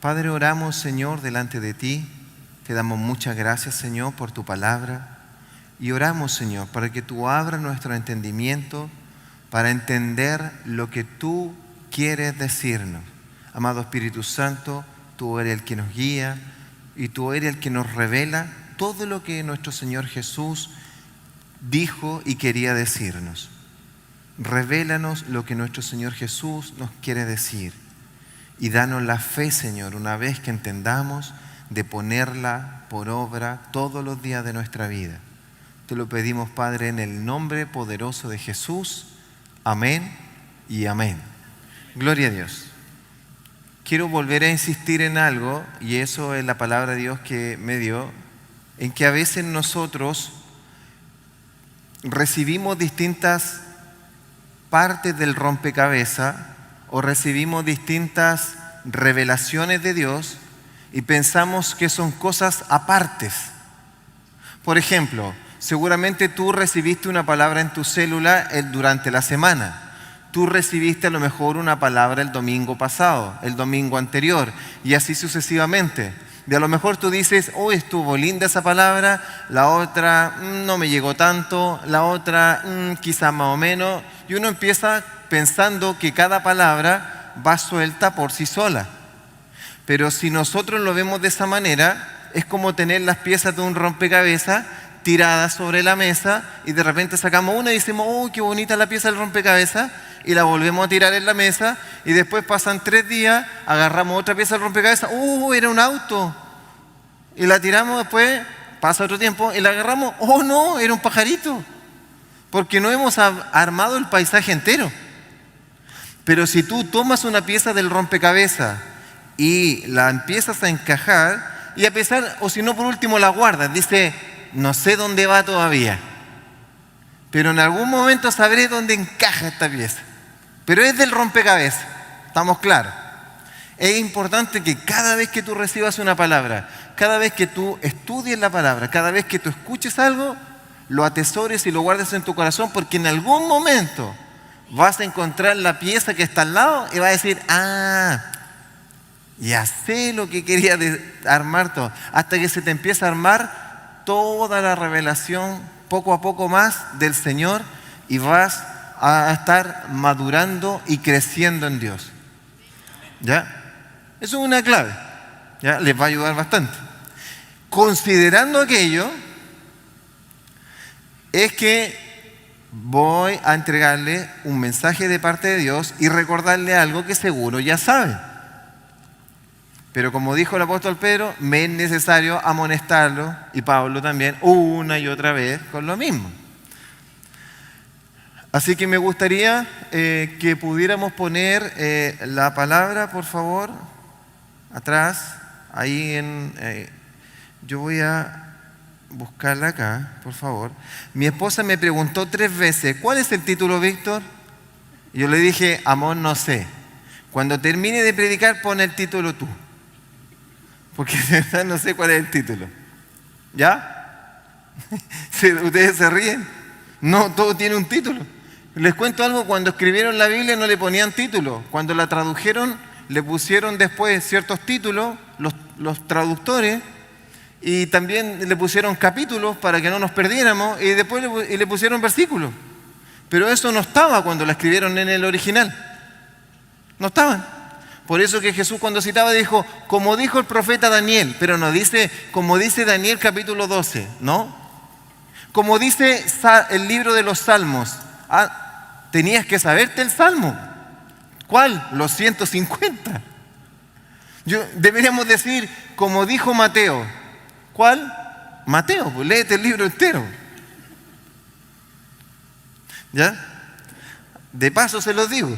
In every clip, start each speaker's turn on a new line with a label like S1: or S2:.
S1: Padre, oramos, Señor, delante de ti. Te damos muchas gracias, Señor, por tu palabra. Y oramos, Señor, para que tú abras nuestro entendimiento para entender lo que tú quieres decirnos. Amado Espíritu Santo, tú eres el que nos guía y tú eres el que nos revela todo lo que nuestro Señor Jesús dijo y quería decirnos. Revélanos lo que nuestro Señor Jesús nos quiere decir y danos la fe, Señor, una vez que entendamos, de ponerla por obra todos los días de nuestra vida. Te lo pedimos, Padre, en el nombre poderoso de Jesús. Amén y amén. Gloria a Dios. Quiero volver a insistir en algo, y eso es la palabra de Dios que me dio, en que a veces nosotros recibimos distintas partes del rompecabezas o recibimos distintas revelaciones de Dios y pensamos que son cosas apartes. Por ejemplo, seguramente tú recibiste una palabra en tu célula durante la semana. Tú recibiste a lo mejor una palabra el domingo pasado, el domingo anterior, y así sucesivamente. Y a lo mejor tú dices, oh, estuvo linda esa palabra, la otra no me llegó tanto, la otra quizás más o menos. Y uno empieza pensando que cada palabra va suelta por sí sola. Pero si nosotros lo vemos de esa manera, es como tener las piezas de un rompecabezas tiradas sobre la mesa y de repente sacamos una y decimos, oh, qué bonita la pieza del rompecabezas, y la volvemos a tirar en la mesa y después pasan 3 días, agarramos otra pieza del rompecabezas, era un auto, y la tiramos, después pasa otro tiempo y la agarramos, oh no, era un pajarito, porque no hemos armado el paisaje entero. Pero si tú tomas una pieza del rompecabezas y la empiezas a encajar, y a pesar, o si no, por último la guardas, dice, no sé dónde va todavía, pero en algún momento sabré dónde encaja esta pieza. Pero es del rompecabezas, ¿estamos claros? Es importante que cada vez que tú recibas una palabra, cada vez que tú estudies la palabra, cada vez que tú escuches algo, lo atesores y lo guardes en tu corazón, porque en algún momento vas a encontrar la pieza que está al lado y vas a decir, ya sé lo que quería armar todo, hasta que se te empieza a armar toda la revelación poco a poco más del Señor y vas a estar madurando y creciendo en Dios. ¿Ya? Eso es una clave. ¿Ya? Les va a ayudar bastante. Considerando aquello, es que voy a entregarle un mensaje de parte de Dios y recordarle algo que seguro ya saben. Pero como dijo el apóstol Pedro, me es necesario amonestarlo, y Pablo también, una y otra vez con lo mismo. Así que me gustaría que pudiéramos poner la palabra, por favor, atrás. Ahí yo voy a buscarla acá, por favor. Mi esposa me preguntó 3 veces, ¿cuál es el título, Víctor? Y yo le dije, amor, no sé. Cuando termine de predicar, pon el título tú. Porque de verdad no sé cuál es el título. ¿Ya? ¿Ustedes se ríen? No, todo tiene un título. Les cuento algo, cuando escribieron la Biblia no le ponían título. Cuando la tradujeron, le pusieron después ciertos títulos, los traductores, y también le pusieron capítulos para que no nos perdiéramos, y después le pusieron versículos. Pero eso no estaba cuando la escribieron en el original. No estaban. Por eso que Jesús cuando citaba dijo, como dijo el profeta Daniel, pero no dice, como dice Daniel capítulo 12, ¿no? Como dice el libro de los Salmos. Tenías que saberte el Salmo. ¿Cuál? Los 150. Deberíamos decir, como dijo Mateo. ¿Cuál? Mateo, pues léete el libro entero. ¿Ya? De paso se los digo.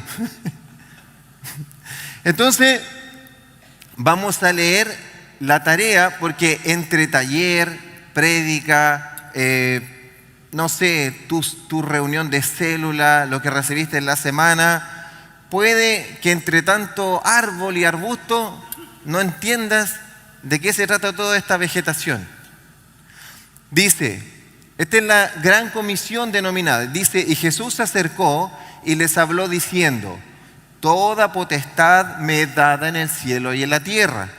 S1: Entonces, vamos a leer la tarea, porque entre taller, prédica, no sé, tu reunión de célula, lo que recibiste en la semana, puede que entre tanto árbol y arbusto no entiendas de qué se trata toda esta vegetación. Dice, esta es la gran comisión denominada, dice, y Jesús se acercó y les habló diciendo, toda potestad me es dada en el cielo y en la tierra.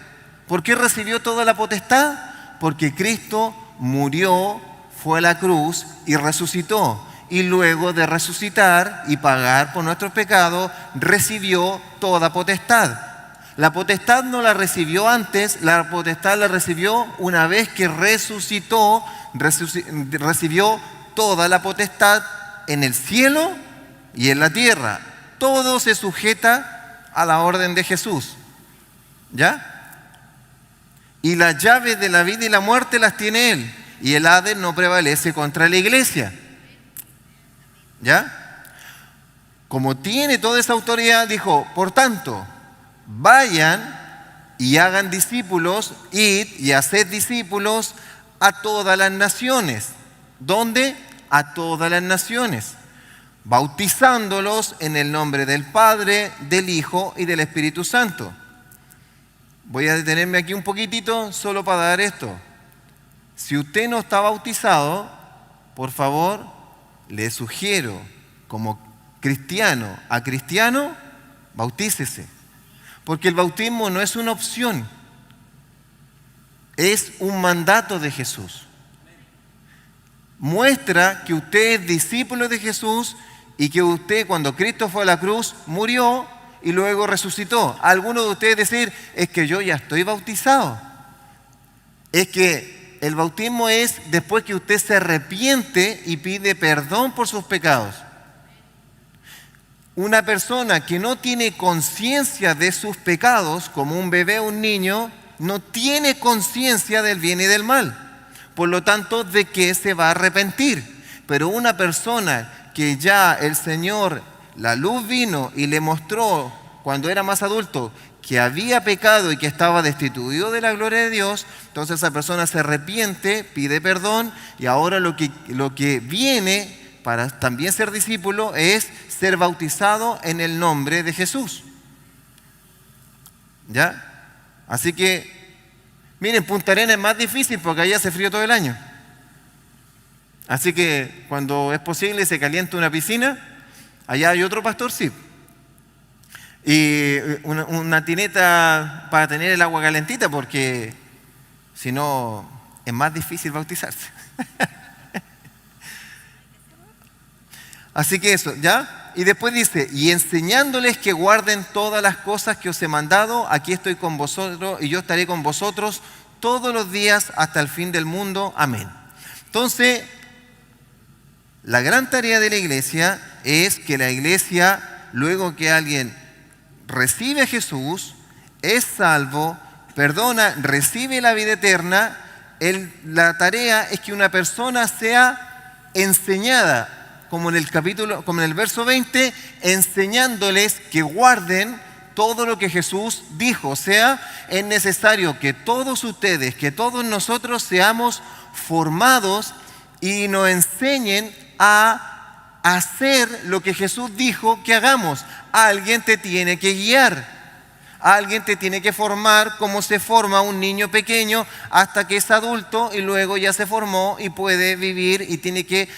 S1: ¿Por qué recibió toda la potestad? Porque Cristo murió, fue a la cruz y resucitó. Y luego de resucitar y pagar por nuestros pecados, recibió toda potestad. La potestad no la recibió antes, la potestad la recibió una vez que resucitó, recibió toda la potestad en el cielo y en la tierra. Todo se sujeta a la orden de Jesús. ¿Ya? Y las llaves de la vida y la muerte las tiene Él. Y el Hades no prevalece contra la iglesia. ¿Ya? Como tiene toda esa autoridad, dijo, por tanto, vayan y hagan discípulos, id y haced discípulos a todas las naciones. ¿Dónde? A todas las naciones. Bautizándolos en el nombre del Padre, del Hijo y del Espíritu Santo. Voy a detenerme aquí un poquitito solo para dar esto. Si usted no está bautizado, por favor, le sugiero como cristiano a cristiano, bautícese. Porque el bautismo no es una opción, es un mandato de Jesús. Muestra que usted es discípulo de Jesús y que usted, cuando Cristo fue a la cruz, murió y luego resucitó. Algunos de ustedes decir, es que yo ya estoy bautizado. Es que el bautismo es después que usted se arrepiente y pide perdón por sus pecados. Una persona que no tiene conciencia de sus pecados, como un bebé o un niño, no tiene conciencia del bien y del mal. Por lo tanto, ¿de qué se va a arrepentir? Pero una persona que ya el Señor, la luz vino y le mostró cuando era más adulto que había pecado y que estaba destituido de la gloria de Dios, entonces esa persona se arrepiente, pide perdón y ahora lo que viene para también ser discípulo es ser bautizado en el nombre de Jesús. ¿Ya? Así que, miren, Punta Arenas es más difícil porque allá hace frío todo el año. Así que cuando es posible se calienta una piscina, allá hay otro pastor, sí. Y una tineta para tener el agua calentita porque si no es más difícil bautizarse. Así que eso, ¿ya? Y después dice, y enseñándoles que guarden todas las cosas que os he mandado, aquí estoy con vosotros y yo estaré con vosotros todos los días hasta el fin del mundo. Amén. Entonces, la gran tarea de la iglesia es que la iglesia, luego que alguien recibe a Jesús, es salvo, perdona, recibe la vida eterna, la tarea es que una persona sea enseñada, como en el verso 20, enseñándoles que guarden todo lo que Jesús dijo. O sea, es necesario que todos ustedes, que todos nosotros seamos formados y nos enseñen a hacer lo que Jesús dijo que hagamos. Alguien te tiene que guiar. Alguien te tiene que formar como se forma un niño pequeño hasta que es adulto y luego ya se formó y puede vivir y tiene que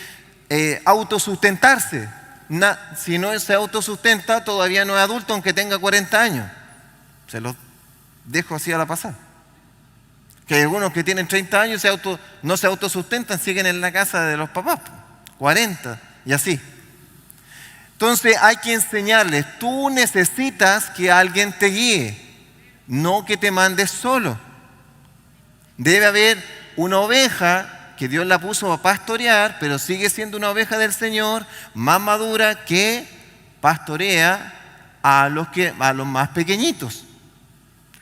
S1: autosustentarse. Si no se autosustenta, todavía no es adulto aunque tenga 40 años. Se los dejo así a la pasada. Que hay algunos que tienen 30 años no se autosustentan, siguen en la casa de los papás, 40 y así. Entonces hay que enseñarles, tú necesitas que alguien te guíe, no que te mandes solo. Debe haber una oveja que Dios la puso a pastorear, pero sigue siendo una oveja del Señor, más madura, que pastorea a los más pequeñitos.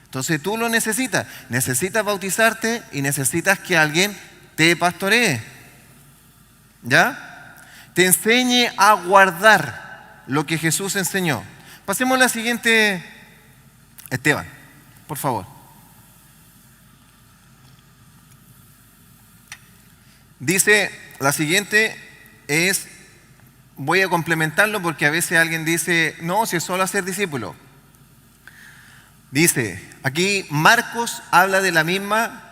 S1: Entonces tú lo necesitas bautizarte y necesitas que alguien te pastoree. ¿Ya? Te enseñe a guardar lo que Jesús enseñó. Pasemos a la siguiente, Esteban, por favor. Dice, la siguiente es, voy a complementarlo porque a veces alguien dice, no, si es solo hacer discípulo. Dice, aquí Marcos habla de la misma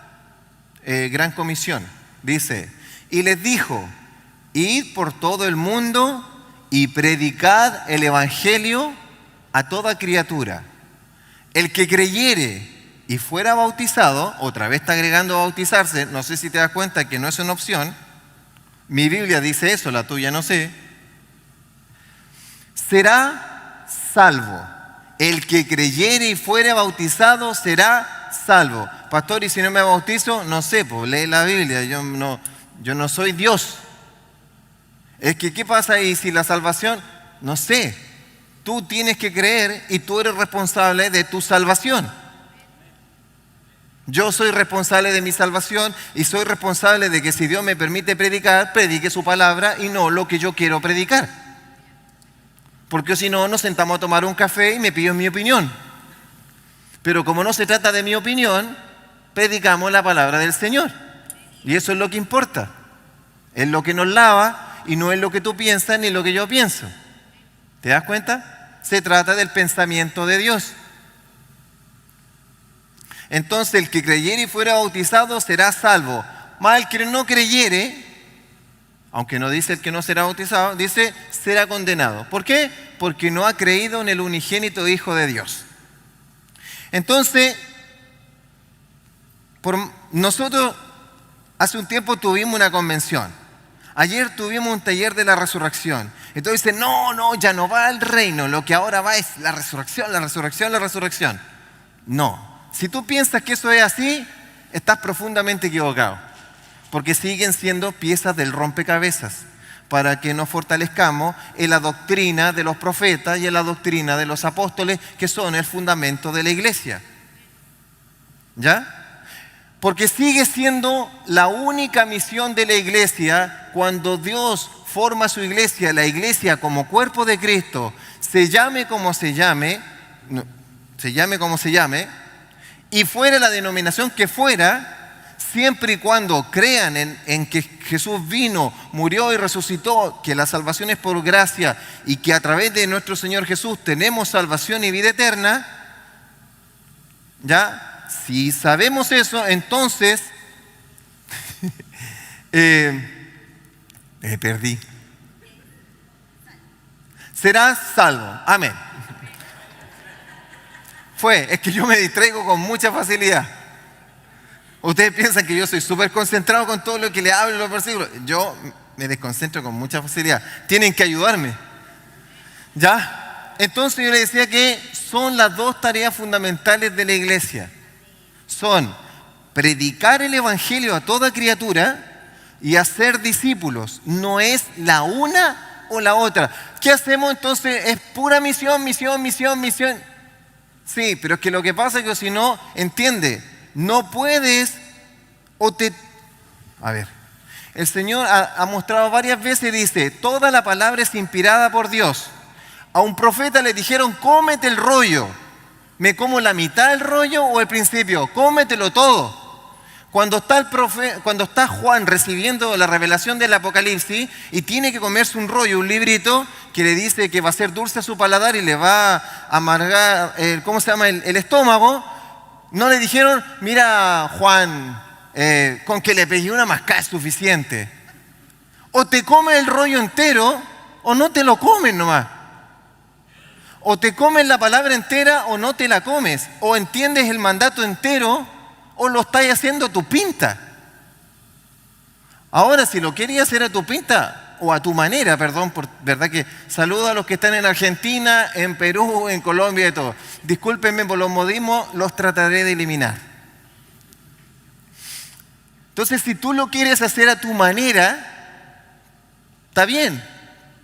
S1: gran comisión. Dice, y les dijo, id por todo el mundo y predicad el evangelio a toda criatura. El que creyere y fuera bautizado, otra vez está agregando bautizarse, no sé si te das cuenta que no es una opción, mi Biblia dice eso, la tuya no sé, será salvo. El que creyere y fuera bautizado será salvo. Pastor, ¿y si no me bautizo? No sé, pues lee la Biblia, yo no soy Dios. Es que, ¿qué pasa ahí si la salvación? No sé. Tú tienes que creer y tú eres responsable de tu salvación. Yo soy responsable de mi salvación y soy responsable de que si Dios me permite predicar, predique su palabra y no lo que yo quiero predicar. Porque si no, nos sentamos a tomar un café y me pido mi opinión. Pero como no se trata de mi opinión, predicamos la palabra del Señor. Y eso es lo que importa. Es lo que nos lava y no es lo que tú piensas ni lo que yo pienso. ¿Te das cuenta? Se trata del pensamiento de Dios. Entonces el que creyere y fuera bautizado será salvo. Mas el que no creyere, aunque no dice el que no será bautizado, dice será condenado. ¿Por qué? Porque no ha creído en el unigénito Hijo de Dios. Entonces, nosotros hace un tiempo tuvimos una convención. Ayer tuvimos un taller de la resurrección. Entonces dicen, no, ya no va al reino, lo que ahora va es la resurrección, la resurrección, la resurrección. No, si tú piensas que eso es así, estás profundamente equivocado. Porque siguen siendo piezas del rompecabezas para que nos fortalezcamos en la doctrina de los profetas y en la doctrina de los apóstoles, que son el fundamento de la iglesia. ¿Ya? Porque sigue siendo la única misión de la iglesia cuando Dios forma su iglesia, la iglesia como cuerpo de Cristo, se llame como se llame, y fuera la denominación que fuera, siempre y cuando crean en que Jesús vino, murió y resucitó, que la salvación es por gracia y que a través de nuestro Señor Jesús tenemos salvación y vida eterna, ¿ya? Si sabemos eso, entonces perdí. Serás salvo. Amén. Es que yo me distraigo con mucha facilidad. Ustedes piensan que yo soy súper concentrado con todo lo que le hablo en los versículos. Yo me desconcentro con mucha facilidad. Tienen que ayudarme. ¿Ya? Entonces yo les decía que son las dos tareas fundamentales de la iglesia. Son predicar el evangelio a toda criatura y hacer discípulos. No es la una o la otra. ¿Qué hacemos entonces? Es pura misión. Sí, pero es que lo que pasa es que si no, entiende, no puedes A ver, el Señor ha mostrado varias veces, dice, toda la palabra es inspirada por Dios. A un profeta le dijeron, cómete el rollo. ¿Me como la mitad del rollo o el principio? Cómetelo todo. Cuando está Juan recibiendo la revelación del Apocalipsis y tiene que comerse un rollo, un librito que le dice que va a ser dulce a su paladar y le va a amargar, el estómago, no le dijeron, mira Juan, con que le pegué una mascada es suficiente. O te comes el rollo entero o no te lo comes nomás. O te comes la palabra entera o no te la comes. O entiendes el mandato entero o lo estás haciendo a tu pinta. Ahora, si lo querías hacer a tu pinta o a tu manera, verdad que saludo a los que están en Argentina, en Perú, en Colombia y todo. Discúlpenme por los modismos, los trataré de eliminar. Entonces, si tú lo quieres hacer a tu manera, está bien.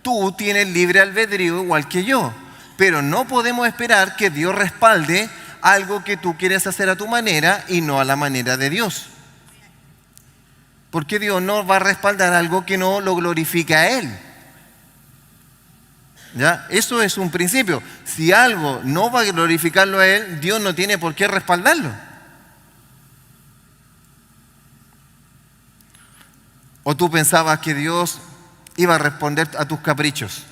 S1: Tú tienes libre albedrío igual que yo. Pero no podemos esperar que Dios respalde algo que tú quieres hacer a tu manera y no a la manera de Dios. Porque Dios no va a respaldar algo que no lo glorifica a Él. ¿Ya? Eso es un principio. Si algo no va a glorificarlo a Él, Dios no tiene por qué respaldarlo. ¿O tú pensabas que Dios iba a responder a tus caprichos?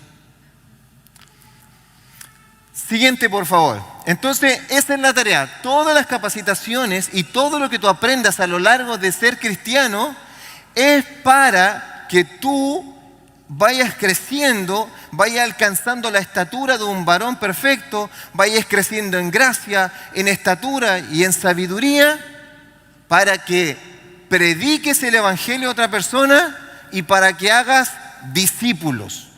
S1: Siguiente, por favor. Entonces, esa es la tarea. Todas las capacitaciones y todo lo que tú aprendas a lo largo de ser cristiano es para que tú vayas creciendo, vayas alcanzando la estatura de un varón perfecto, vayas creciendo en gracia, en estatura y en sabiduría, para que prediques el Evangelio a otra persona y para que hagas discípulos.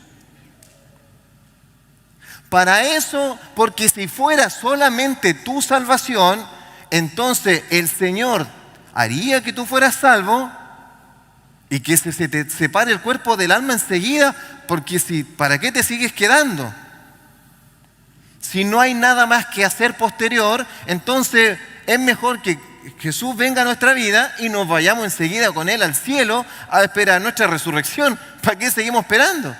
S1: Para eso, porque si fuera solamente tu salvación, entonces el Señor haría que tú fueras salvo y que se te separe el cuerpo del alma enseguida, porque ¿para qué te sigues quedando? Si no hay nada más que hacer posterior, entonces es mejor que Jesús venga a nuestra vida y nos vayamos enseguida con Él al cielo a esperar nuestra resurrección. ¿Para qué seguimos esperando?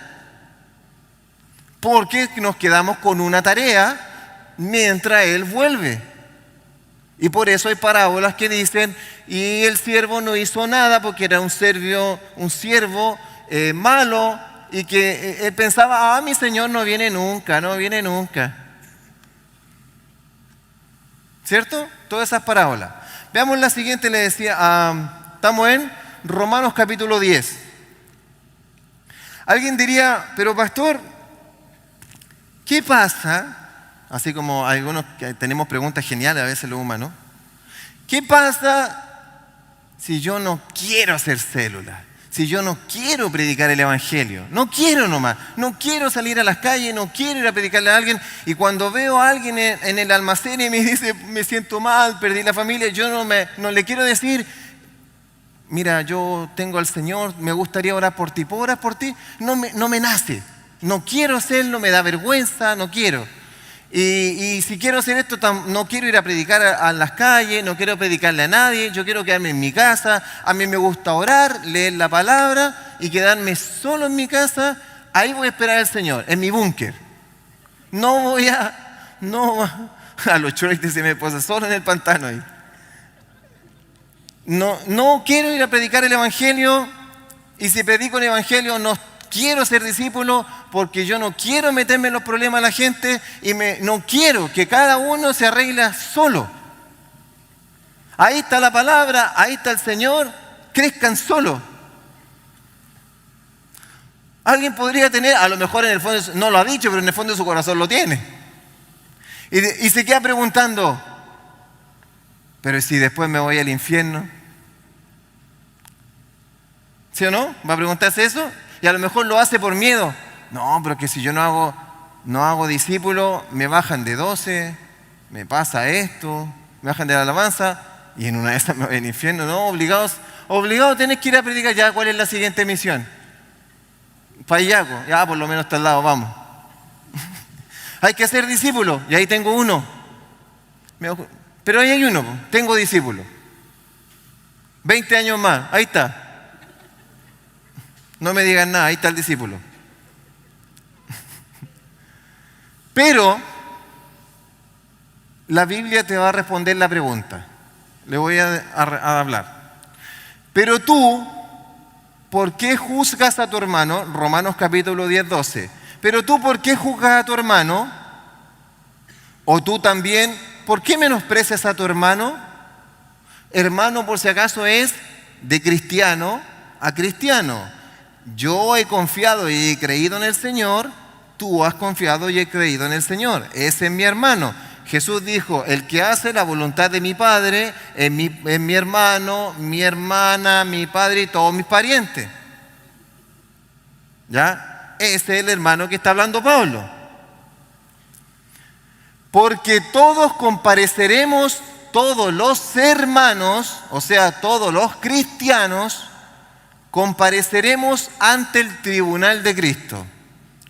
S1: Porque nos quedamos con una tarea mientras Él vuelve. Y por eso hay parábolas que dicen, y el siervo no hizo nada porque era un siervo malo, y que él pensaba, mi Señor no viene nunca. ¿Cierto? Todas esas parábolas. Veamos la siguiente, le decía, estamos en Romanos capítulo 10. Alguien diría, pero pastor, ¿qué pasa? Así como algunos que tenemos preguntas geniales a veces los humanos. ¿Qué pasa si yo no quiero hacer célula? Si yo no quiero predicar el Evangelio, no quiero nomás, no quiero salir a las calles, no quiero ir a predicarle a alguien, y cuando veo a alguien en el almacén y me dice, me siento mal, perdí la familia, yo no le quiero decir, mira, yo tengo al Señor, me gustaría orar por ti, ¿puedo orar por ti? No me nace, no quiero hacerlo, me da vergüenza, no quiero. Y si quiero hacer esto, no quiero ir a predicar a las calles, no quiero predicarle a nadie, yo quiero quedarme en mi casa, a mí me gusta orar, leer la palabra y quedarme solo en mi casa, ahí voy a esperar al Señor, en mi búnker. No a los choites se me pasa solo en el pantano ahí. No quiero ir a predicar el Evangelio, y si predico el Evangelio no quiero ser discípulo porque yo no quiero meterme en los problemas de la gente y no quiero que cada uno se arregle solo. Ahí está la palabra, ahí está el Señor, crezcan solo. Alguien podría tener, a lo mejor en el fondo, no lo ha dicho, pero en el fondo de su corazón lo tiene. Y se queda preguntando, pero si después me voy al infierno, ¿sí o no? ¿Va a preguntarse eso? Y a lo mejor lo hace por miedo. No, pero que si yo no hago discípulo, me bajan de 12, me pasa esto, me bajan de la alabanza, y en una de esas me voy al infierno. No, obligados tenés que ir a predicar. Ya, ¿cuál es la siguiente misión? Payaco, ya por lo menos está al lado, vamos. Hay que hacer discípulos, y ahí tengo uno. Pero ahí hay uno, tengo discípulo. 20 años más, ahí está. No me digan nada, ahí está el discípulo. Pero la Biblia te va a responder la pregunta. Le voy a hablar. Pero tú, ¿por qué juzgas a tu hermano? Romanos capítulo 10, 12. Pero tú, ¿por qué juzgas a tu hermano? O tú también, ¿por qué menosprecias a tu hermano? Hermano, por si acaso, es de cristiano a cristiano. Yo he confiado y he creído en el Señor, tú has confiado y he creído en el Señor. Ese es mi hermano. Jesús dijo, el que hace la voluntad de mi Padre es mi hermano, mi hermana, mi padre y todos mis parientes. ¿Ya? Ese es el hermano que está hablando Pablo. Porque todos compareceremos, todos los hermanos, o sea, todos los cristianos, compareceremos ante el tribunal de Cristo.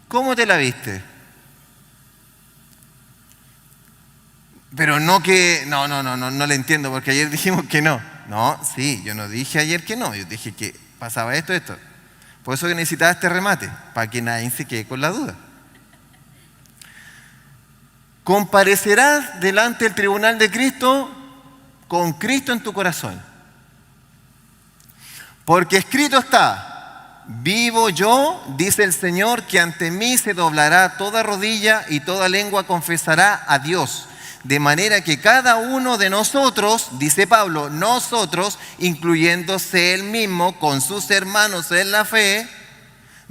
S1: ¿Cómo te la viste? Pero no le entiendo, porque ayer dijimos que no. No, sí, yo no dije ayer que no, yo dije que pasaba esto. Por eso que necesitaba este remate, para que nadie se quede con la duda. Comparecerás delante del tribunal de Cristo con Cristo en tu corazón. Porque escrito está, vivo yo, dice el Señor, que ante mí se doblará toda rodilla y toda lengua confesará a Dios. De manera que cada uno de nosotros, dice Pablo, nosotros, incluyéndose él mismo con sus hermanos en la fe,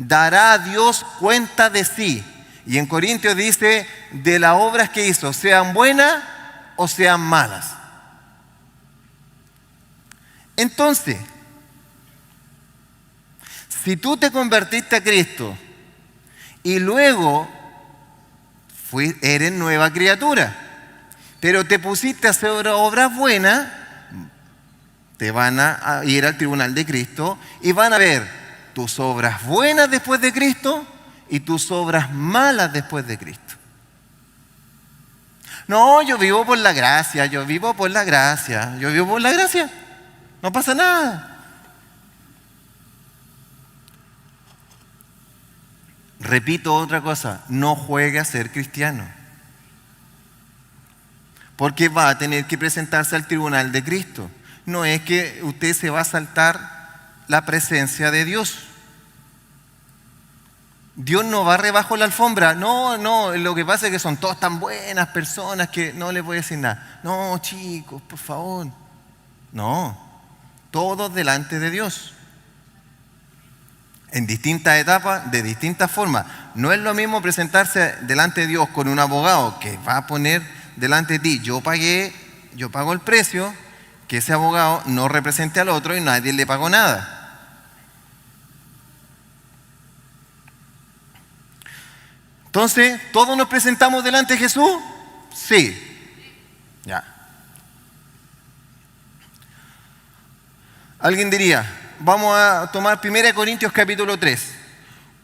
S1: dará a Dios cuenta de sí. Y en Corintios dice, de las obras que hizo, sean buenas o sean malas. Entonces, si tú te convertiste a Cristo y luego eres nueva criatura, pero te pusiste a hacer obras buenas, te van a ir al tribunal de Cristo y van a ver tus obras buenas después de Cristo y tus obras malas después de Cristo. No, yo vivo por la gracia, yo vivo por la gracia, yo vivo por la gracia. No pasa nada. Repito otra cosa, no juegue a ser cristiano. Porque va a tener que presentarse al tribunal de Cristo. No es que usted se va a saltar la presencia de Dios. Dios no barre bajo la alfombra. No, lo que pasa es que son todas tan buenas personas que no les voy a decir nada. No, chicos, por favor. No, todos delante de Dios. En distintas etapas, de distintas formas. No es lo mismo presentarse delante de Dios con un abogado que va a poner delante de ti, yo pago el precio, que ese abogado no represente al otro y nadie le pagó nada. Entonces, ¿todos nos presentamos delante de Jesús? Sí. Ya. Alguien diría, vamos a tomar 1 Corintios capítulo 3.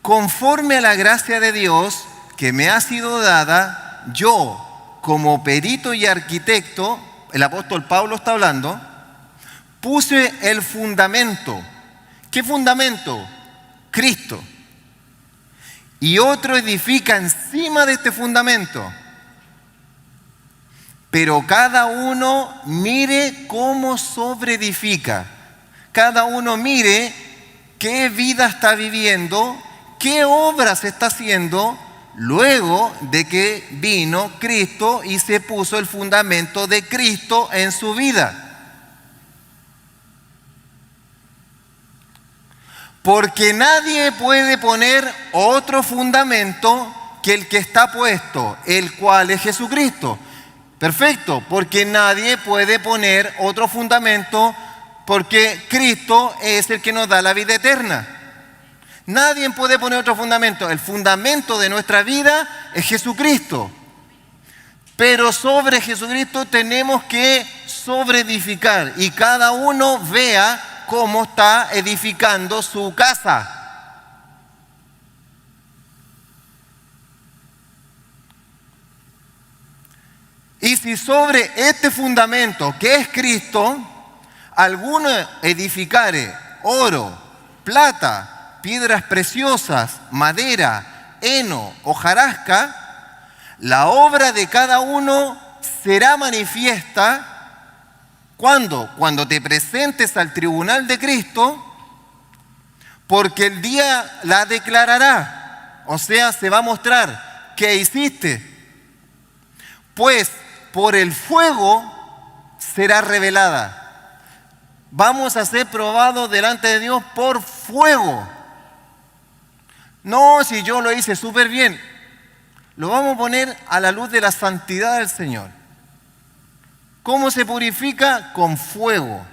S1: Conforme a la gracia de Dios que me ha sido dada, yo, como perito y arquitecto, el apóstol Pablo está hablando, puse el fundamento. ¿Qué fundamento? Cristo. Y otro edifica encima de este fundamento. Pero cada uno mire cómo sobreedifica. Cada uno mire qué vida está viviendo, qué obras está haciendo luego de que vino Cristo y se puso el fundamento de Cristo en su vida. Porque nadie puede poner otro fundamento que el que está puesto, el cual es Jesucristo. Perfecto, porque nadie puede poner otro fundamento porque Cristo es el que nos da la vida eterna. Nadie puede poner otro fundamento. El fundamento de nuestra vida es Jesucristo. Pero sobre Jesucristo tenemos que sobreedificar y cada uno vea cómo está edificando su casa. Y si sobre este fundamento que es Cristo, alguno edificare oro, plata, piedras preciosas, madera, heno, hojarasca, la obra de cada uno será manifiesta. ¿Cuándo? Cuando te presentes al tribunal de Cristo, porque el día la declarará. O sea, se va a mostrar qué hiciste. Pues por el fuego será revelada. Vamos a ser probados delante de Dios por fuego. No, si yo lo hice súper bien. Lo vamos a poner a la luz de la santidad del Señor. ¿Cómo se purifica? Con fuego.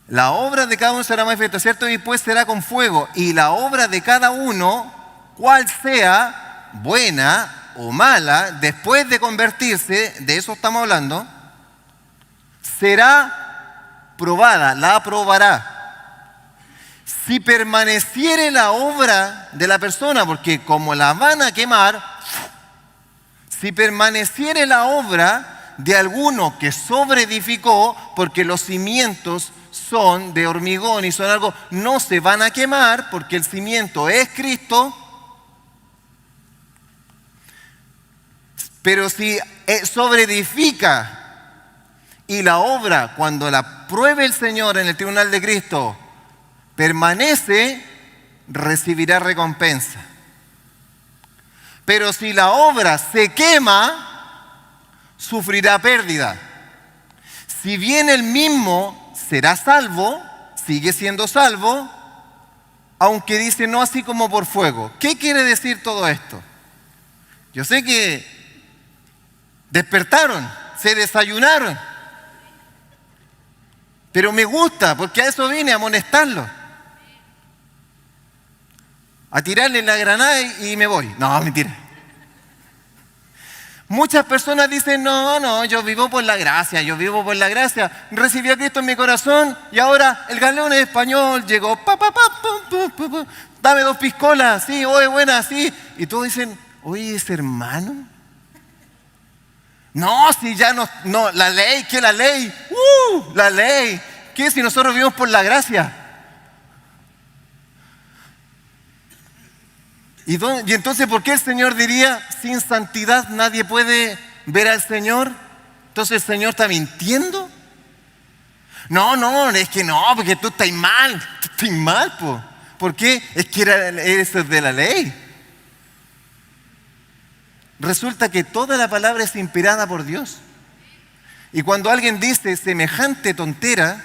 S1: La obra de cada uno será manifiesta, ¿cierto? Y pues será con fuego. Y la obra de cada uno, cual sea, buena o mala, después de convertirse, de eso estamos hablando, será probada, la aprobará. Si permaneciere la obra de la persona, porque como la van a quemar, si permaneciere la obra de alguno que sobreedificó, porque los cimientos son de hormigón y son algo, no se van a quemar porque el cimiento es Cristo. Pero si sobreedifica y la obra, cuando la pruebe el Señor en el tribunal de Cristo, permanece, recibirá recompensa. Pero si la obra se quema, sufrirá pérdida. Si bien el mismo será salvo, sigue siendo salvo, aunque dice no así como por fuego. ¿Qué quiere decir todo esto? Yo sé que despertaron, se desayunaron, pero me gusta porque a eso vine, a amonestarlos, a tirarle la granada y me voy. No, mentira. Muchas personas dicen, no, yo vivo por la gracia, recibí a Cristo en mi corazón y ahora el galeón es español, llegó, dame 2 piscolas, sí, oye, buena, sí. Y todos dicen, oye, ¿es hermano? No, si ya no, la ley, ¿qué la ley? La ley, ¿qué si nosotros vivimos por la gracia? ¿Y entonces por qué el Señor diría, sin santidad nadie puede ver al Señor? Entonces el Señor está mintiendo. No, es que no, porque tú estás mal. Tú estás mal, po. ¿Por qué? Es que eres de la ley. Resulta que toda la palabra es inspirada por Dios. Y cuando alguien dice semejante tontera,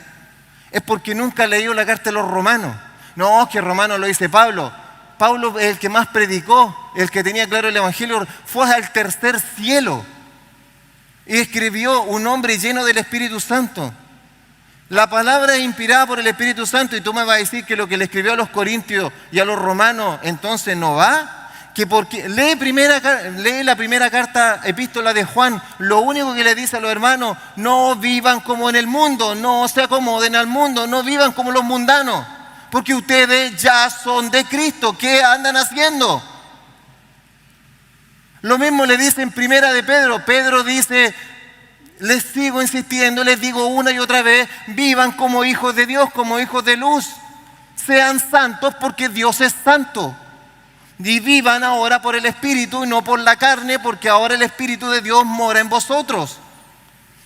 S1: es porque nunca leyó la carta de los Romanos. No, es que Romano lo dice Pablo. Pablo es el que más predicó, el que tenía claro el Evangelio, fue al tercer cielo y escribió un hombre lleno del Espíritu Santo. La palabra es inspirada por el Espíritu Santo y tú me vas a decir que lo que le escribió a los corintios y a los romanos entonces no va. Que porque lee la primera carta, epístola de Juan, lo único que le dice a los hermanos, no vivan como en el mundo, no se acomoden al mundo, no vivan como los mundanos. Porque ustedes ya son de Cristo. ¿Qué andan haciendo? Lo mismo le dice en primera de Pedro. Pedro dice, les sigo insistiendo, les digo una y otra vez, vivan como hijos de Dios, como hijos de luz. Sean santos porque Dios es santo. Y vivan ahora por el Espíritu y no por la carne, porque ahora el Espíritu de Dios mora en vosotros.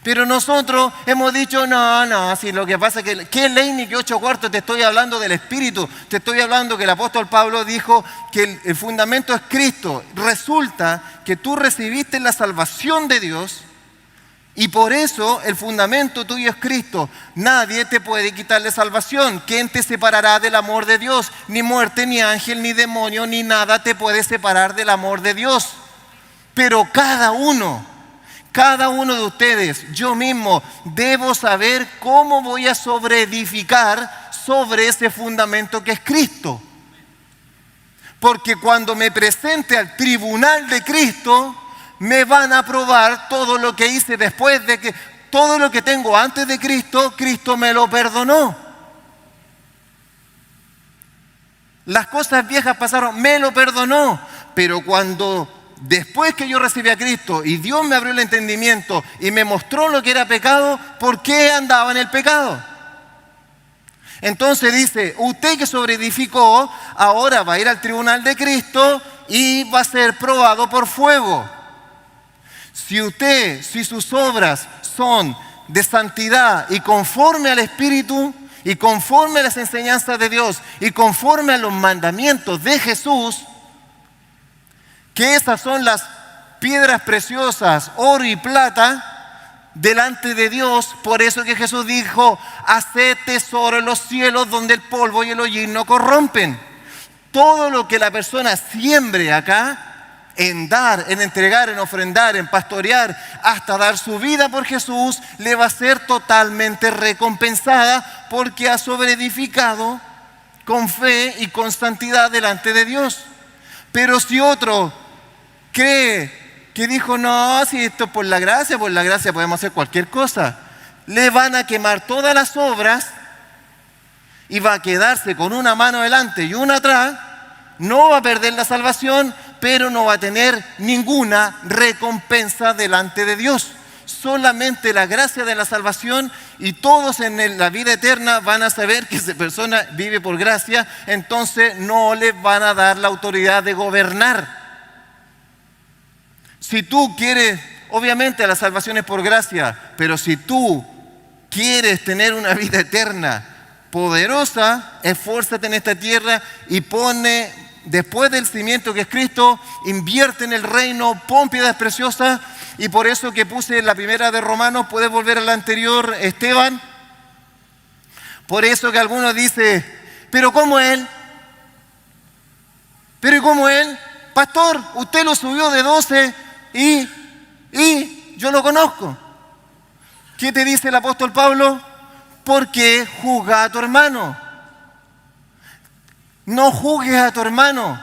S1: Pero nosotros hemos dicho, no, si lo que pasa es que, ¿qué ley ni qué 8 cuartos? Te estoy hablando del Espíritu, te estoy hablando que el apóstol Pablo dijo que el fundamento es Cristo. Resulta que tú recibiste la salvación de Dios y por eso el fundamento tuyo es Cristo. Nadie te puede quitarle salvación. ¿Quién te separará del amor de Dios? Ni muerte, ni ángel, ni demonio, ni nada te puede separar del amor de Dios. Pero cada uno de ustedes, yo mismo, debo saber cómo voy a sobreedificar sobre ese fundamento que es Cristo. Porque cuando me presente al tribunal de Cristo, me van a probar todo lo que hice después de que, todo lo que tengo antes de Cristo, Cristo me lo perdonó. Las cosas viejas pasaron, me lo perdonó. Pero después que yo recibí a Cristo y Dios me abrió el entendimiento y me mostró lo que era pecado, ¿por qué andaba en el pecado? Entonces dice, usted que sobreedificó, ahora va a ir al tribunal de Cristo y va a ser probado por fuego. Si sus obras son de santidad y conforme al Espíritu y conforme a las enseñanzas de Dios y conforme a los mandamientos de Jesús, que esas son las piedras preciosas, oro y plata, delante de Dios. Por eso que Jesús dijo, haced tesoro en los cielos donde el polvo y el hollín no corrompen. Todo lo que la persona siembre acá, en dar, en entregar, en ofrendar, en pastorear, hasta dar su vida por Jesús, le va a ser totalmente recompensada porque ha sobreedificado con fe y con santidad delante de Dios. Pero si otro cree que dijo, no, si esto es por la gracia podemos hacer cualquier cosa, le van a quemar todas las obras y va a quedarse con una mano adelante y una atrás, no va a perder la salvación, pero no va a tener ninguna recompensa delante de Dios. Solamente la gracia de la salvación, y todos en la vida eterna van a saber que esa persona vive por gracia, entonces no le van a dar la autoridad de gobernar. Si tú quieres, obviamente la salvación es por gracia, pero si tú quieres tener una vida eterna poderosa, esfuérzate en esta tierra y después del cimiento que es Cristo, invierte en el reino, pon piedras preciosas. Y por eso que puse la primera de Romanos, puedes volver a la anterior, Esteban. Por eso que algunos dicen, pero ¿cómo él? Pero ¿y cómo él? Pastor, usted lo subió de 12 y yo lo conozco. ¿Qué te dice el apóstol Pablo? ¿Por qué juzga a tu hermano? No juzgues a tu hermano.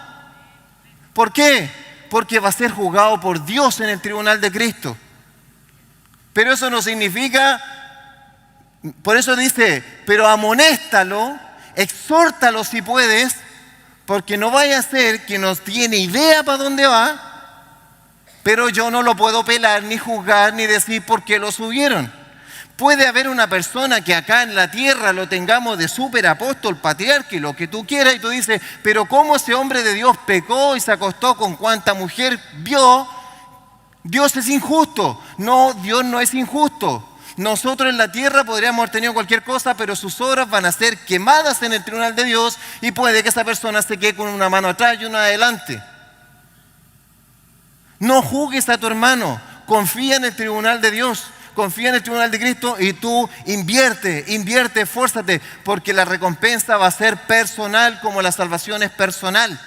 S1: ¿Por qué? Porque va a ser juzgado por Dios en el tribunal de Cristo. Pero eso no significa, por eso dice, pero amonéstalo, exhórtalo si puedes, porque no vaya a ser que no tiene idea para dónde va, pero yo no lo puedo pelar, ni juzgar, ni decir por qué lo subieron. Puede haber una persona que acá en la tierra lo tengamos de súper apóstol, patriarca y lo que tú quieras, y tú dices, pero ¿cómo ese hombre de Dios pecó y se acostó con cuanta mujer vio? Dios es injusto. No, Dios no es injusto. Nosotros en la tierra podríamos haber tenido cualquier cosa, pero sus obras van a ser quemadas en el tribunal de Dios y puede que esa persona se quede con una mano atrás y una adelante. No juzgues a tu hermano, confía en el tribunal de Dios. Confía en el tribunal de Cristo y tú invierte, esfuérzate, porque la recompensa va a ser personal como la salvación es personal.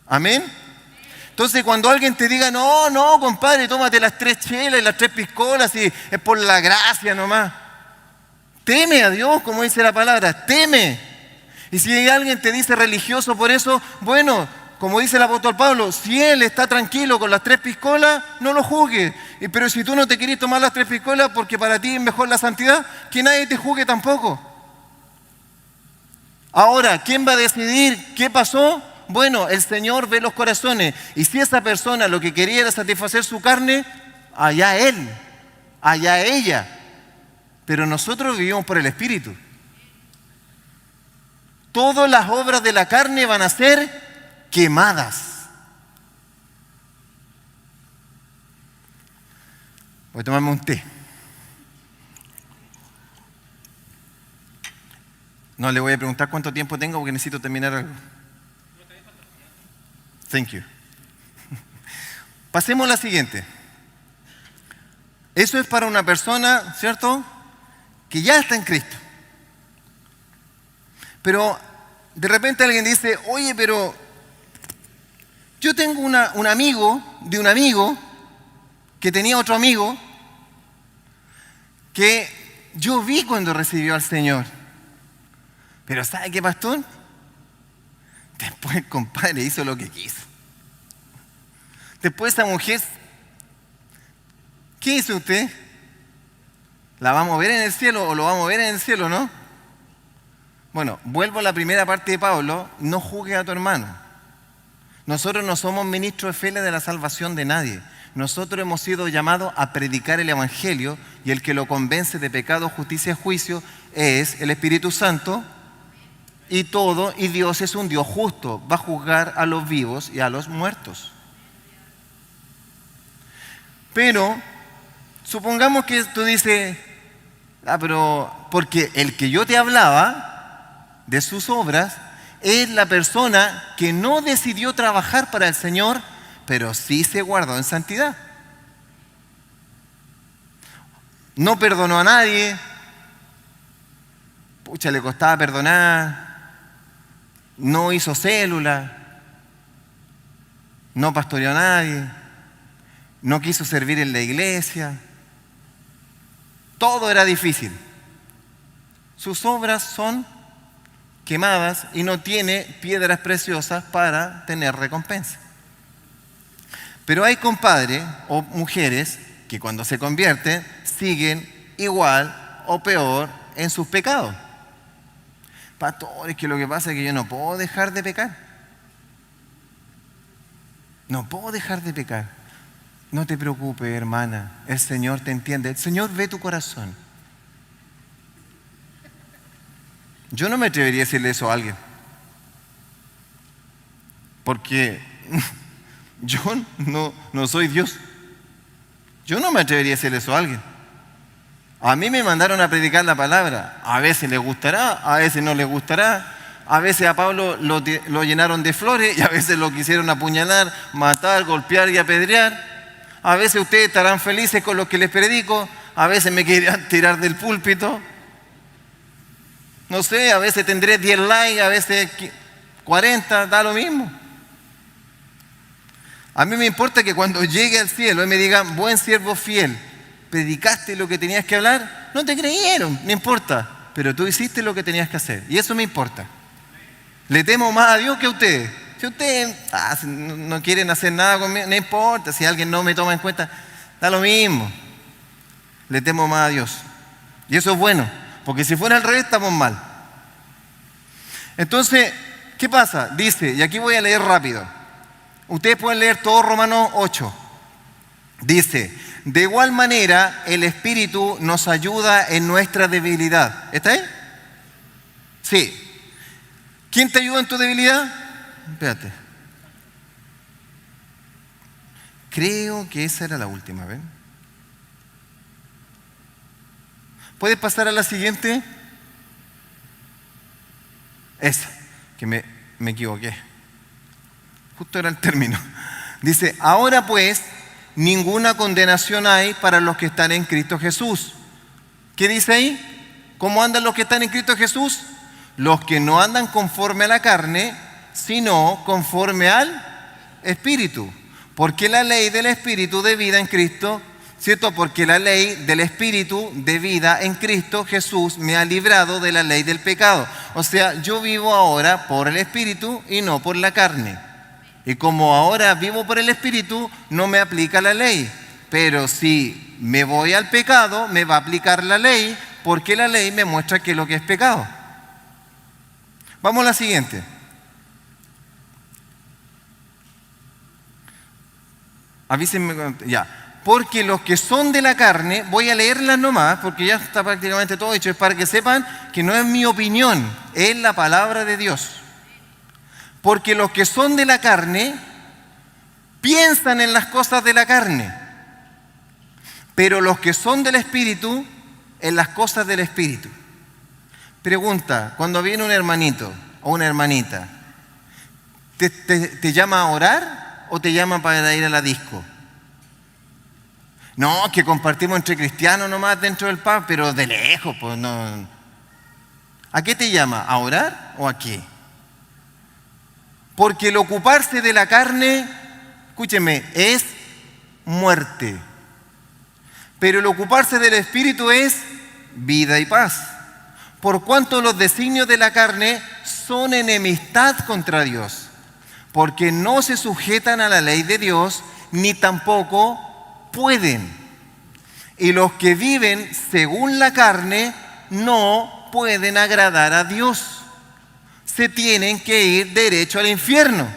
S1: Amén. Entonces cuando alguien te diga, no, compadre, tómate las 3 chelas y las 3 piscolas y es por la gracia nomás. Teme a Dios, como dice la palabra, teme. Y si alguien te dice religioso por eso, bueno, como dice el apóstol Pablo, si él está tranquilo con las 3 piscolas, no lo juzgue. Pero si tú no te quieres tomar las 3 piscolas porque para ti es mejor la santidad, que nadie te juzgue tampoco. Ahora, ¿quién va a decidir qué pasó? Bueno, el Señor ve los corazones. Y si esa persona lo que quería era satisfacer su carne, allá él, allá ella. Pero nosotros vivimos por el Espíritu. Todas las obras de la carne van a ser quemadas. Voy a tomarme un té. No le voy a preguntar cuánto tiempo tengo porque necesito terminar algo. Thank you. Pasemos a la siguiente. Eso es para una persona, ¿cierto?, que ya está en Cristo. Pero de repente alguien dice, oye, pero yo tengo un amigo de un amigo que tenía otro amigo que yo vi cuando recibió al Señor. Pero ¿sabe qué, pastor? Después el compadre hizo lo que quiso. Después esa mujer, ¿qué hizo usted? ¿La vamos a ver en el cielo o lo vamos a ver en el cielo, no? Bueno, vuelvo a la primera parte de Pablo, no juzgues a tu hermano. Nosotros no somos ministros de fe de la salvación de nadie. Nosotros hemos sido llamados a predicar el Evangelio y el que lo convence de pecado, justicia y juicio es el Espíritu Santo y Dios es un Dios justo, va a juzgar a los vivos y a los muertos. Pero supongamos que tú dices, pero porque el que yo te hablaba de sus obras es la persona que no decidió trabajar para el Señor, pero sí se guardó en santidad. No perdonó a nadie, pucha, le costaba perdonar, no hizo célula, no pastoreó a nadie, no quiso servir en la iglesia, todo era difícil. Sus obras son quemadas y no tiene piedras preciosas para tener recompensa. Pero hay compadres o mujeres que cuando se convierten siguen igual o peor en sus pecados. Pastor, es que lo que pasa es que yo no puedo dejar de pecar. No puedo dejar de pecar. No te preocupes, hermana, el Señor te entiende, el Señor ve tu corazón. Yo no me atrevería a decirle eso a alguien, porque yo no soy Dios. Yo no me atrevería a decirle eso a alguien. A mí me mandaron a predicar la palabra. A veces les gustará, a veces no les gustará. A veces a Pablo lo llenaron de flores y a veces lo quisieron apuñalar, matar, golpear y apedrear. A veces ustedes estarán felices con lo que les predico, a veces me querían tirar del púlpito. No sé, a veces tendré 10 likes, a veces 40, da lo mismo. A mí me importa que cuando llegue al cielo y me digan, buen siervo fiel, predicaste lo que tenías que hablar, no te creyeron, no importa, pero tú hiciste lo que tenías que hacer, y eso me importa. Le temo más a Dios que a ustedes. Si ustedes no quieren hacer nada conmigo, no importa, si alguien no me toma en cuenta, da lo mismo. Le temo más a Dios. Y eso es bueno, porque si fuera al revés estamos mal. Entonces, ¿qué pasa? Dice, y aquí voy a leer rápido. Ustedes pueden leer todo Romanos 8. Dice, de igual manera el Espíritu nos ayuda en nuestra debilidad. ¿Está ahí? Sí. ¿Quién te ayuda en tu debilidad? Espérate. Creo que esa era la última, ¿ven? ¿Puedes pasar a la siguiente? Esa, que me equivoqué. Justo era el término. Dice, ahora pues, ninguna condenación hay para los que están en Cristo Jesús. ¿Qué dice ahí? ¿Cómo andan los que están en Cristo Jesús? Los que no andan conforme a la carne, sino conforme al Espíritu. Porque la ley del Espíritu de vida en Cristo, ¿cierto? Porque la ley del Espíritu de vida en Cristo Jesús me ha librado de la ley del pecado. O sea, yo vivo ahora por el Espíritu y no por la carne. Y como ahora vivo por el Espíritu, no me aplica la ley. Pero si me voy al pecado, me va a aplicar la ley, porque la ley me muestra qué es lo que es pecado. Vamos a la siguiente. Avísenme, ya. Porque los que son de la carne, voy a leerlas nomás, porque ya está prácticamente todo hecho, es para que sepan que no es mi opinión, es la palabra de Dios. Porque los que son de la carne piensan en las cosas de la carne, pero los que son del Espíritu, en las cosas del Espíritu. Pregunta, cuando viene un hermanito o una hermanita, ¿te llama a orar o te llama para ir a la disco? No, que compartimos entre cristianos nomás dentro del pub, pero de lejos, pues no. ¿A qué te llama? ¿A orar o a qué? Porque el ocuparse de la carne, escúcheme, es muerte. Pero el ocuparse del Espíritu es vida y paz. Por cuanto los designios de la carne son enemistad contra Dios, porque no se sujetan a la ley de Dios, ni tampoco pueden. Y los que viven según la carne no pueden agradar a Dios. Se tienen que ir derecho al infierno.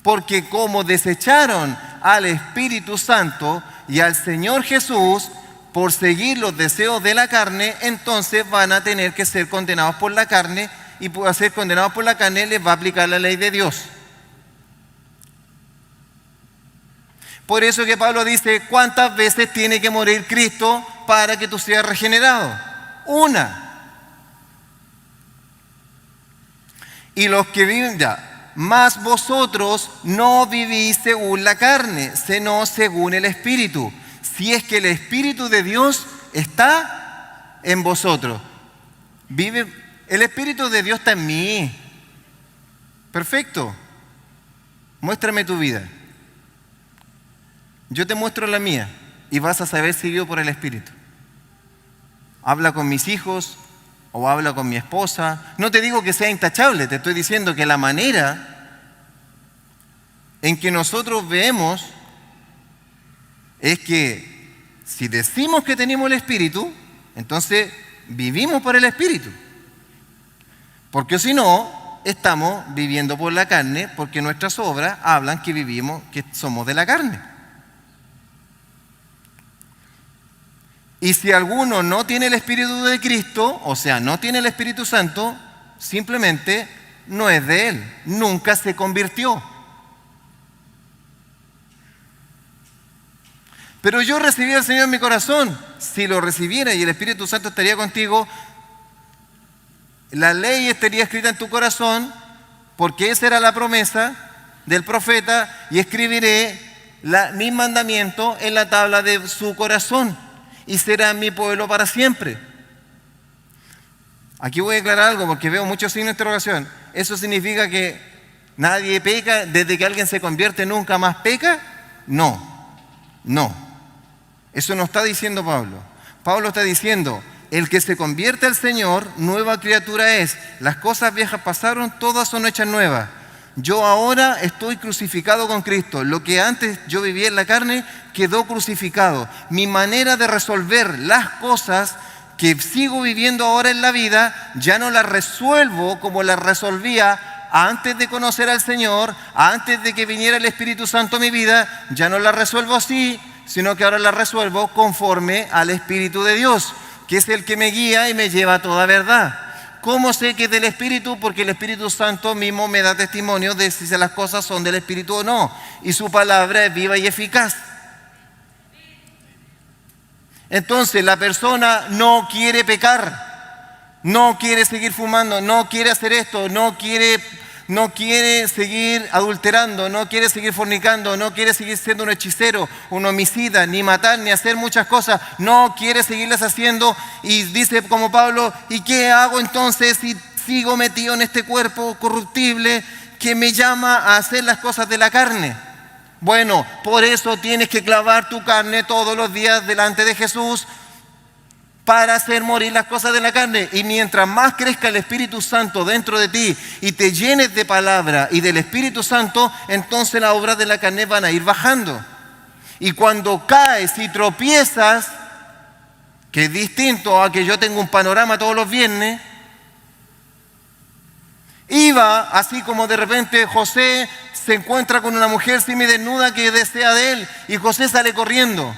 S1: Porque como desecharon al Espíritu Santo y al Señor Jesús por seguir los deseos de la carne, entonces van a tener que ser condenados por la carne, y por ser condenados por la carne les va a aplicar la ley de Dios. Por eso que Pablo dice, ¿cuántas veces tiene que morir Cristo para que tú seas regenerado? Una. Y los que viven ya, mas vosotros no vivís según la carne, sino según el Espíritu. Si es que el Espíritu de Dios está en vosotros. El Espíritu de Dios está en mí. Perfecto. Muéstrame tu vida. Yo te muestro la mía y vas a saber si vivo por el Espíritu. Habla con mis hijos o habla con mi esposa. No te digo que sea intachable, te estoy diciendo que la manera en que nosotros vemos es que si decimos que tenemos el Espíritu, entonces vivimos por el Espíritu. Porque si no, estamos viviendo por la carne, porque nuestras obras hablan que vivimos, que somos de la carne. Y si alguno no tiene el Espíritu de Cristo, o sea, no tiene el Espíritu Santo, simplemente no es de Él, nunca se convirtió. Pero yo recibí al Señor en mi corazón. Si lo recibiera y el Espíritu Santo estaría contigo, la ley estaría escrita en tu corazón, porque esa era la promesa del profeta, y escribiré mis mandamientos en la tabla de su corazón, y será mi pueblo para siempre. Aquí voy a aclarar algo porque veo muchos signos de interrogación. ¿Eso significa que nadie peca desde que alguien se convierte, nunca más peca? No, no. Eso no está diciendo Pablo. Pablo está diciendo, el que se convierte al Señor, nueva criatura es. Las cosas viejas pasaron, todas son hechas nuevas. Yo ahora estoy crucificado con Cristo. Lo que antes yo vivía en la carne quedó crucificado. Mi manera de resolver las cosas que sigo viviendo ahora en la vida, ya no las resuelvo como las resolvía antes de conocer al Señor, antes de que viniera el Espíritu Santo a mi vida. Ya no las resuelvo así, sino que ahora las resuelvo conforme al Espíritu de Dios, que es el que me guía y me lleva a toda verdad. ¿Cómo sé que es del Espíritu? Porque el Espíritu Santo mismo me da testimonio de si las cosas son del Espíritu o no. Y su palabra es viva y eficaz. Entonces la persona no quiere pecar, no quiere seguir fumando, no quiere hacer esto, no quiere seguir adulterando, no quiere seguir fornicando, no quiere seguir siendo un hechicero, un homicida, ni matar, ni hacer muchas cosas. No quiere seguirlas haciendo y dice como Pablo, ¿y qué hago entonces si sigo metido en este cuerpo corruptible que me llama a hacer las cosas de la carne? Bueno, por eso tienes que clavar tu carne todos los días delante de Jesús para hacer morir las cosas de la carne. Y mientras más crezca el Espíritu Santo dentro de ti y te llenes de palabra y del Espíritu Santo, entonces las obras de la carne van a ir bajando. Y cuando caes y tropiezas, que es distinto a que yo tengo un panorama todos los viernes, iba así como de repente José se encuentra con una mujer semidesnuda que desea de él y José sale corriendo.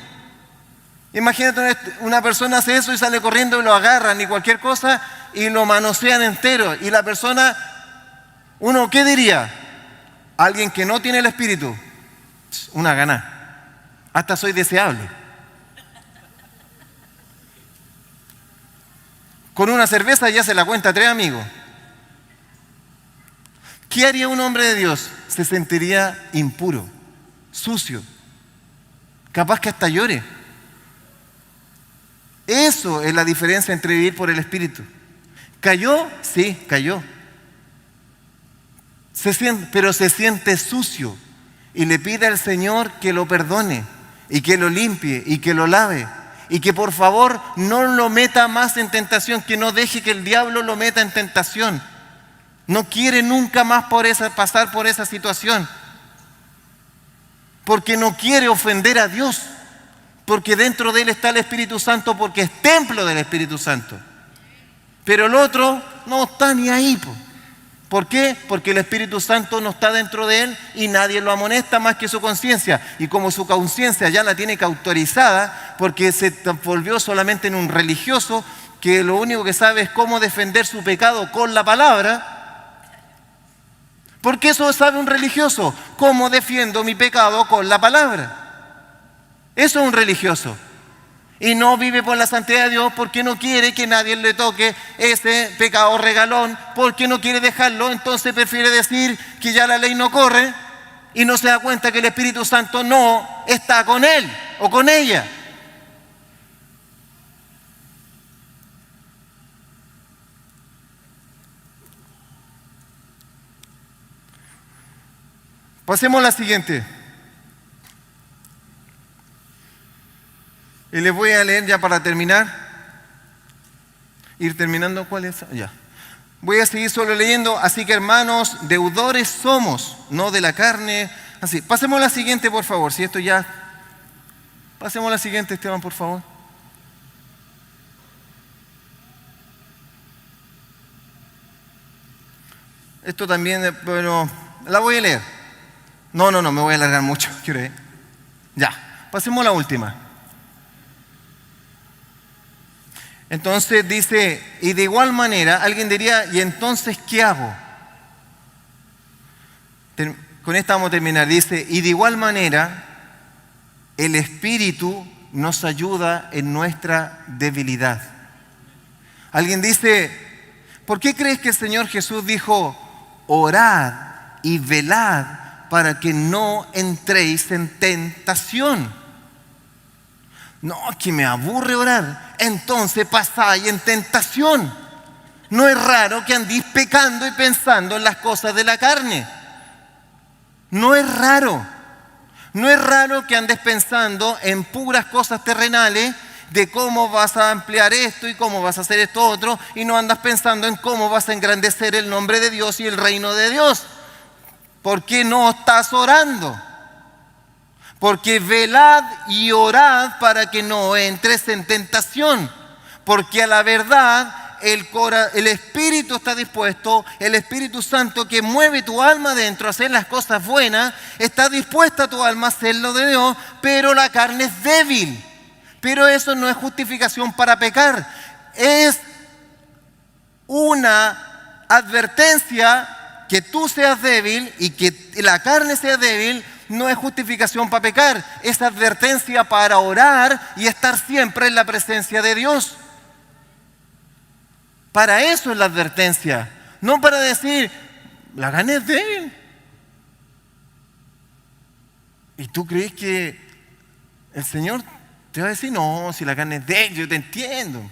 S1: Imagínate, una persona hace eso y sale corriendo y lo agarran y cualquier cosa y lo manosean entero. Y la persona, uno, ¿qué diría? Alguien que no tiene el Espíritu, una gana. Hasta soy deseable. Con una cerveza ya se la cuenta a 3 amigos. ¿Qué haría un hombre de Dios? Se sentiría impuro, sucio, capaz que hasta llore. Eso es la diferencia entre vivir por el Espíritu. ¿Cayó? Sí, cayó. Pero se siente sucio y le pide al Señor que lo perdone y que lo limpie y que lo lave y que por favor no lo meta más en tentación, que no deje que el diablo lo meta en tentación. No quiere nunca más pasar por esa situación, porque no quiere ofender a Dios, porque dentro de él está el Espíritu Santo, porque es templo del Espíritu Santo. Pero el otro no está ni ahí. ¿Por qué? Porque el Espíritu Santo no está dentro de él y nadie lo amonesta más que su conciencia. Y como su conciencia ya la tiene cauterizada, porque se volvió solamente en un religioso que lo único que sabe es cómo defender su pecado con la palabra. Porque eso sabe un religioso, cómo defiendo mi pecado con la palabra. Eso es un religioso. Y no vive por la santidad de Dios porque no quiere que nadie le toque ese pecado regalón, porque no quiere dejarlo, entonces prefiere decir que ya la ley no corre y no se da cuenta que el Espíritu Santo no está con él o con ella. Pasemos a la siguiente. Y les voy a leer ya para terminar. Ir terminando, ¿cuál es? Ya. Voy a seguir solo leyendo. Así que hermanos, deudores somos, no de la carne. Así. Pasemos a la siguiente, por favor. Si esto ya. Pasemos a la siguiente, Esteban, por favor. Esto también, bueno, la voy a leer. No, me voy a alargar mucho. Ya, pasemos a la última. Entonces dice, y de igual manera, alguien diría, ¿y entonces qué hago? Con esta vamos a terminar. Dice, y de igual manera, el Espíritu nos ayuda en nuestra debilidad. Alguien dice, ¿por qué crees que el Señor Jesús dijo, orad y velad para que no entréis en tentación? No, que me aburre orar. Entonces pasáis en tentación. No es raro que andéis pecando y pensando en las cosas de la carne. No es raro. No es raro que andes pensando en puras cosas terrenales de cómo vas a ampliar esto y cómo vas a hacer esto otro, y no andas pensando en cómo vas a engrandecer el nombre de Dios y el reino de Dios. ¿Por qué no estás orando? Porque velad y orad para que no entres en tentación. Porque a la verdad el Espíritu está dispuesto, el Espíritu Santo que mueve tu alma dentro a hacer las cosas buenas, está dispuesta tu alma a hacer lo de Dios, pero la carne es débil. Pero eso no es justificación para pecar. Es una advertencia que tú seas débil y que la carne sea débil. No es justificación para pecar. Es advertencia para orar y estar siempre en la presencia de Dios. Para eso es la advertencia. No para decir, la carne es débil. ¿Y tú crees que el Señor te va a decir, no, si la carne es débil, yo te entiendo?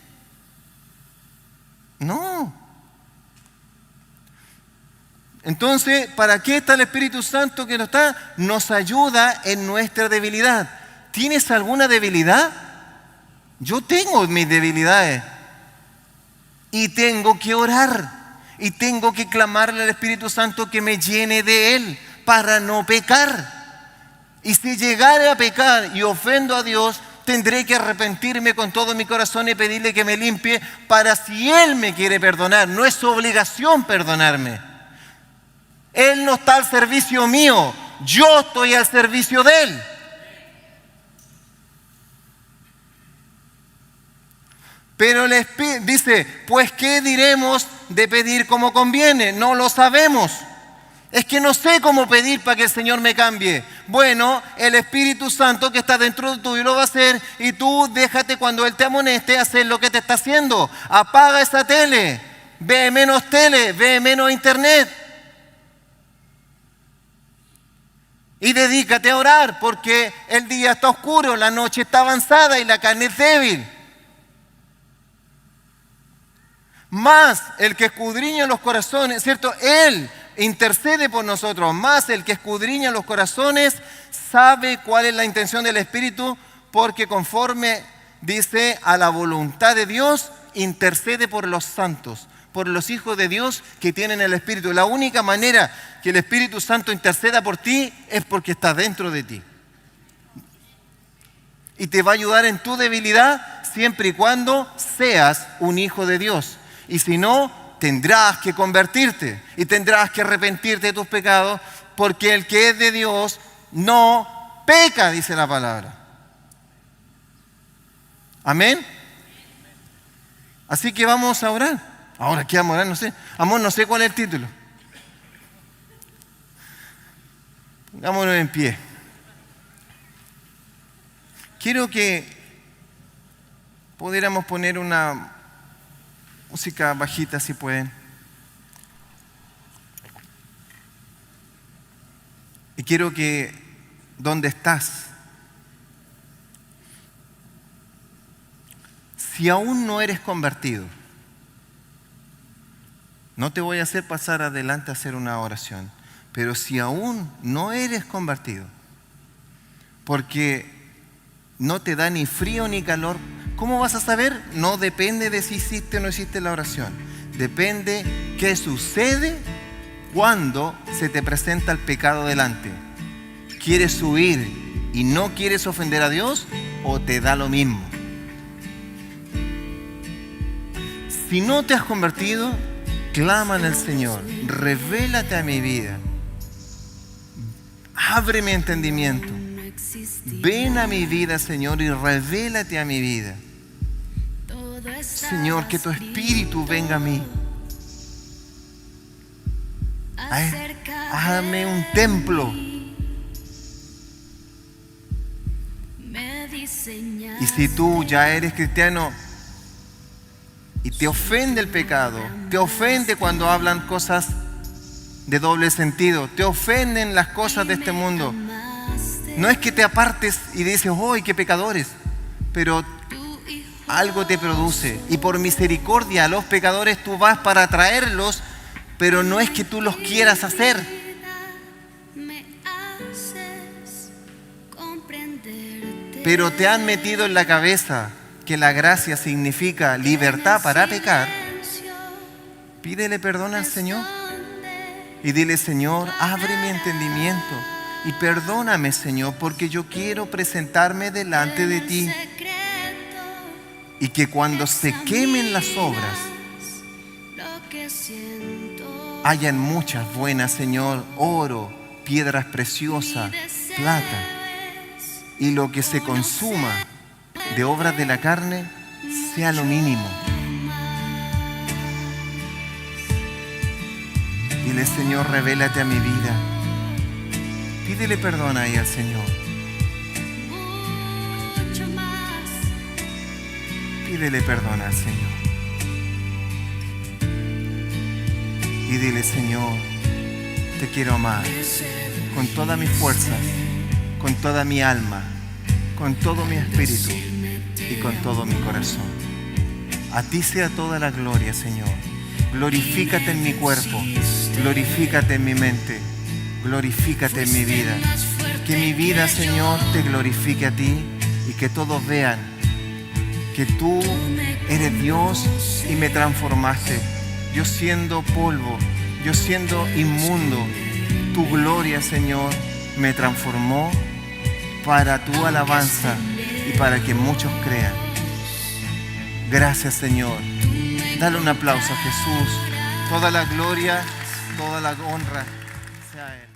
S1: No. Entonces, ¿para qué está el Espíritu Santo que no está? Nos ayuda en nuestra debilidad. ¿Tienes alguna debilidad? Yo tengo mis debilidades. Y tengo que orar. Y tengo que clamarle al Espíritu Santo que me llene de Él para no pecar. Y si llegare a pecar y ofendo a Dios, tendré que arrepentirme con todo mi corazón y pedirle que me limpie para si Él me quiere perdonar. No es su obligación perdonarme. Él no está al servicio mío, yo estoy al servicio de Él. Pero el Espíritu dice, pues ¿qué diremos de pedir como conviene? No lo sabemos. Es que no sé cómo pedir para que el Señor me cambie. Bueno, el Espíritu Santo que está dentro de tuyo lo va a hacer, y tú déjate cuando Él te amoneste hacer lo que te está haciendo. Apaga esa tele, ve menos tele, ve menos internet. Y dedícate a orar, porque el día está oscuro, la noche está avanzada y la carne es débil. Más el que escudriña los corazones, ¿cierto? Él intercede por nosotros. Más el que escudriña los corazones sabe cuál es la intención del Espíritu, porque conforme, dice, a la voluntad de Dios, intercede por los santos, por los hijos de Dios que tienen el Espíritu. La única manera que el Espíritu Santo interceda por ti es porque está dentro de ti. Y te va a ayudar en tu debilidad siempre y cuando seas un hijo de Dios. Y si no, tendrás que convertirte y tendrás que arrepentirte de tus pecados, porque el que es de Dios no peca, dice la palabra. Amén. Así que vamos a orar. Ahora, ¿qué vamos a orar? No sé. Amor, no sé cuál es el título. Pongámonos en pie. Quiero que pudiéramos poner una música bajita, si pueden. Y quiero que, ¿dónde estás? Si aún no eres convertido, no te voy a hacer pasar adelante a hacer una oración, pero si aún no eres convertido, porque no te da ni frío ni calor, ¿cómo vas a saber? No depende de si hiciste o no hiciste la oración. Depende qué sucede cuando se te presenta el pecado delante. ¿Quieres huir y no quieres ofender a Dios, o te da lo mismo? Si no te has convertido, clama al Señor, revélate a mi vida, abre mi entendimiento, ven a mi vida, Señor, y revélate a mi vida. Señor, que tu Espíritu venga a mí. Hazme un templo. Y si tú ya eres cristiano y te ofende el pecado, te ofende cuando hablan cosas de doble sentido, te ofenden las cosas de este mundo, no es que te apartes y dices, ¡ay, qué pecadores! Pero algo te produce. Y por misericordia a los pecadores tú vas para traerlos, pero no es que tú los quieras hacer. Pero te han metido en la cabeza que la gracia significa libertad para pecar. Pídele perdón al Señor y dile: Señor, abre mi entendimiento y perdóname, Señor, porque yo quiero presentarme delante de ti. Y que cuando se quemen las obras, hayan muchas buenas, Señor, oro, piedras preciosas, plata. Y lo que se consuma de obras de la carne sea lo mínimo. Dile: Señor, revélate a mi vida. Pídele perdón ahí al Señor. Pídele perdón al Señor. Y dile: Señor, te quiero amar con todas mis fuerzas, con toda mi alma, con todo mi espíritu y con todo mi corazón. A ti sea toda la gloria, Señor. Glorifícate en mi cuerpo, glorifícate en mi mente, glorifícate en mi vida. Que mi vida, Señor, te glorifique a ti y que todos vean que tú eres Dios y me transformaste. Yo siendo polvo, yo siendo inmundo, tu gloria, Señor, me transformó para tu alabanza y para que muchos crean. Gracias, Señor. Dale un aplauso a Jesús. Toda la gloria, toda la honra sea a Él.